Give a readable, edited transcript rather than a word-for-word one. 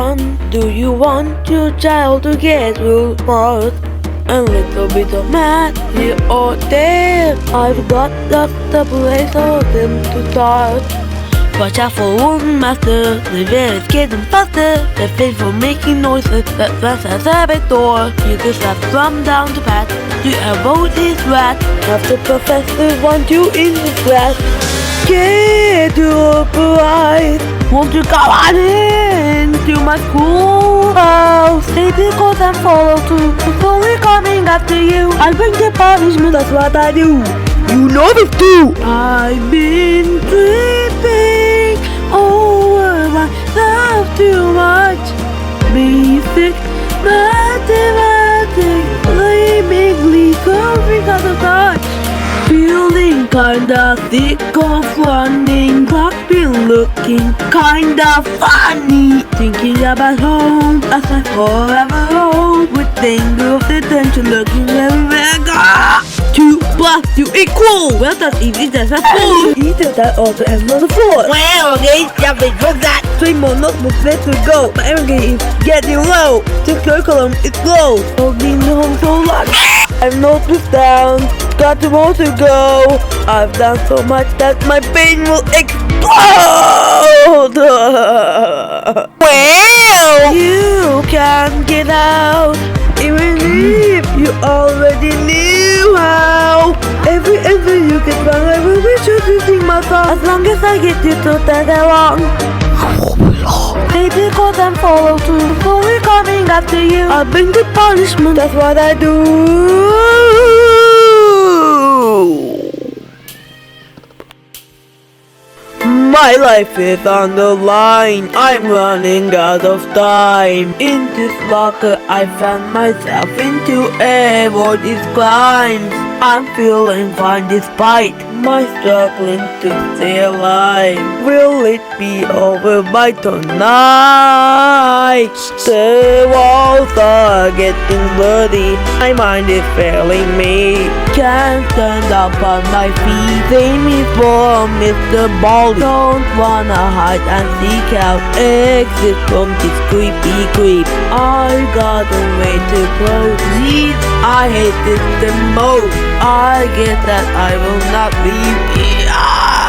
fun do you want your child to get real smart? A little bit of math here or there. I've got just the place for them to start. Watch out for one master, the bear is getting faster. The face for making noises, that's a big door. You can start from down to pat, to avoid this rat. Have the professor want you in his class. Get your prize. Won't you come on in to my schoolhouse? Stay because and follow too. It's only coming after you. I'll bring the punishment, that's what I do. You know this too. I've been tripping over myself too much. Basic mathematics, seemingly curving out of touch. Feeling kinda sick of running, but been looking kinda funny. Thinking about home as I forever hold, with danger of detention lurking everywhere I go. 2 plus 2 equal. Well, that's easy, that's a 4. Either that or the another 4. Well, okay, jumping from that. 3 more notebooks left to go. My energy is getting low. The curriculum is closed. Holding home so long. I've noticed down. Got more to go. I've done so much that my pain will explode. Well, you can't get out, even if you already knew how. Every answer you get wrong, I will be sure to sing my song. As long as I get you to tag along. Baby, cause and follow too. Slowly coming after you. I'll bring the punishment, that's what I do. My life is on the line, I'm running out of time. In this locker I found myself into a world is climbs. I'm feeling fine despite my struggling to stay alive. Will it be over by tonight? The walls are getting bloody, my mind is failing me. Can't stand up on my feet, same is for Mr. Ball. Don't wanna hide and seek out exit from this creepy creep. I got a way to proceed, I hate this the most. I get that I will not leave here.